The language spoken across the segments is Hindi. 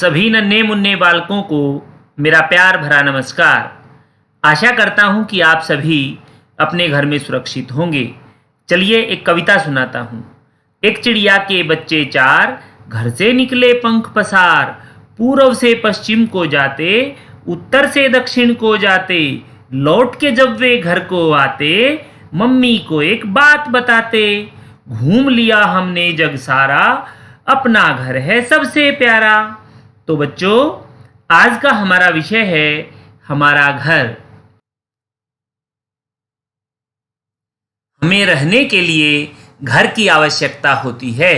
सभी नन्हे मुन्ने बालकों को मेरा प्यार भरा नमस्कार। आशा करता हूँ कि आप सभी अपने घर में सुरक्षित होंगे। चलिए एक कविता सुनाता हूँ। एक चिड़िया के बच्चे चार, घर से निकले पंख पसार। पूर्व से पश्चिम को जाते, उत्तर से दक्षिण को जाते। लौट के जब वे घर को आते, मम्मी को एक बात बताते। घूम लिया हमने जग सारा, अपना घर है सबसे प्यारा। तो बच्चों, आज का हमारा विषय है हमारा घर। हमें रहने के लिए घर की आवश्यकता होती है।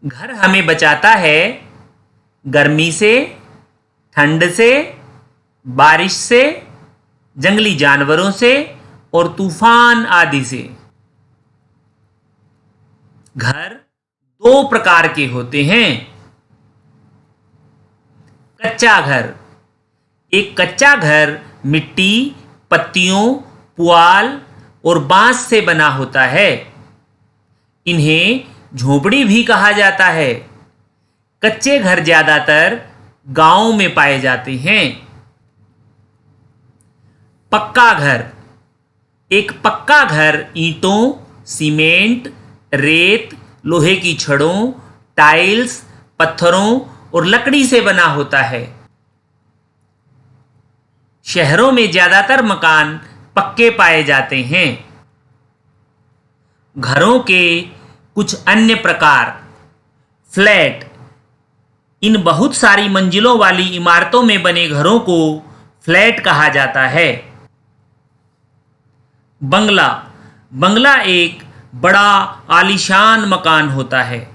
घर हमें बचाता है गर्मी से, ठंड से, बारिश से, जंगली जानवरों से और तूफान आदि से। घर दो प्रकार के होते हैं। कच्चा घर। एक कच्चा घर मिट्टी, पत्तियों, पुआल और बांस से बना होता है। इन्हें झोपड़ी भी कहा जाता है। कच्चे घर ज्यादातर गांवों में पाए जाते हैं। पक्का घर। एक पक्का घर ईंटों, सीमेंट, रेत, लोहे की छड़ों, टाइल्स, पत्थरों और लकड़ी से बना होता है। शहरों में ज्यादातर मकान पक्के पाए जाते हैं। घरों के कुछ अन्य प्रकार। फ्लैट। इन बहुत सारी मंजिलों वाली इमारतों में बने घरों को फ्लैट कहा जाता है। बंगला। बंगला एक बड़ा आलीशान मकान होता है।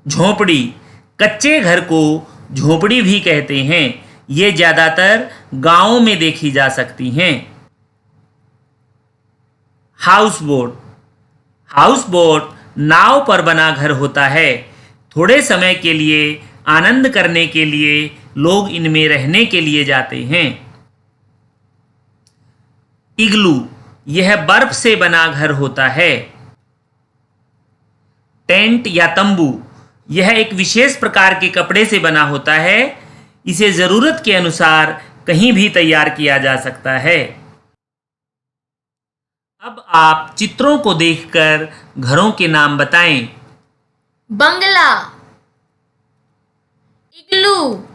झोपड़ी। कच्चे घर को झोपड़ी भी कहते हैं। ये ज्यादातर गांवों में देखी जा सकती हैं। House boat. हाउस बोट नाव पर बना घर होता है। थोड़े समय के लिए आनंद करने के लिए लोग इनमें रहने के लिए जाते हैं। इग्लू। यह बर्फ से बना घर होता है। टेंट या तंबू। यह एक विशेष प्रकार के कपड़े से बना होता है। इसे जरूरत के अनुसार कहीं भी तैयार किया जा सकता है। अब आप चित्रों को देखकर घरों के नाम बताएं। बंगला, इग्लू,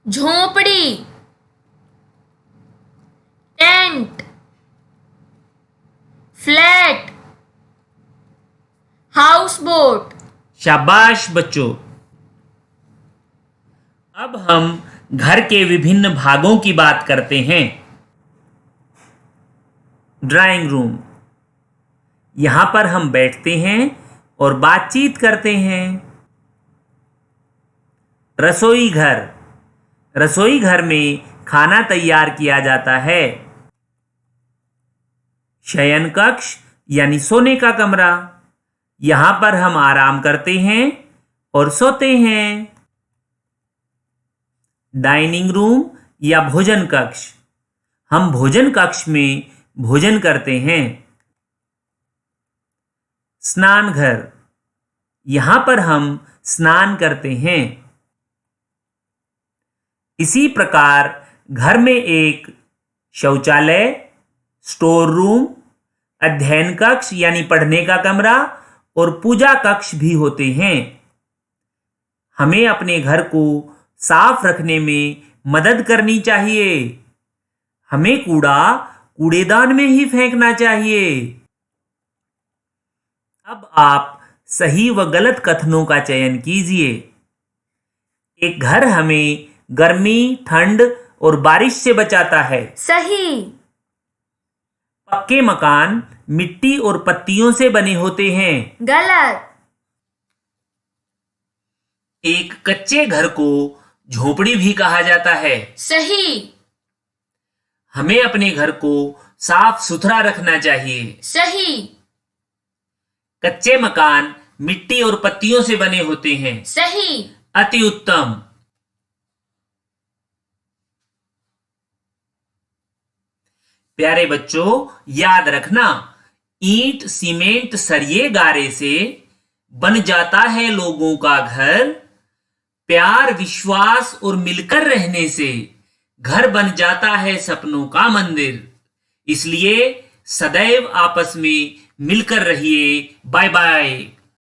झोपड़ी, टेंट, फ्लैट, हाउस बोट। शाबाश बच्चों। अब हम घर के विभिन्न भागों की बात करते हैं। Drawing room. यहां पर हम बैठते हैं और बातचीत करते हैं। रसोई घर। रसोई घर में खाना तैयार किया जाता है। शयन कक्ष यानी सोने का कमरा। यहां पर हम आराम करते हैं और सोते हैं। डाइनिंग रूम या भोजन कक्ष। हम भोजन कक्ष में भोजन करते हैं। स्नान घर। यहां पर हम स्नान करते हैं। इसी प्रकार घर में एक शौचालय, स्टोर रूम, अध्ययन कक्ष यानी पढ़ने का कमरा और पूजा कक्ष भी होते हैं। हमें अपने घर को साफ रखने में मदद करनी चाहिए। हमें कूड़ा कूड़ेदान में ही फेंकना चाहिए। अब आप सही व गलत कथनों का चयन कीजिए। एक घर हमें गर्मी, ठंड और बारिश से बचाता है। सही। पक्के मकान मिट्टी और पत्तियों से बने होते हैं। गलत। एक कच्चे घर को झोपड़ी भी कहा जाता है। सही। हमें अपने घर को साफ सुथरा रखना चाहिए। सही। कच्चे मकान मिट्टी और पत्तियों से बने होते हैं। सही। अति उत्तम। प्यारे बच्चों, याद रखना, ईंट, सीमेंट, सरिये, गारे से बन जाता है लोगों का घर। प्यार, विश्वास और मिलकर रहने से घर बन जाता है सपनों का मंदिर। इसलिए सदैव आपस में मिलकर रहिए। Bye bye.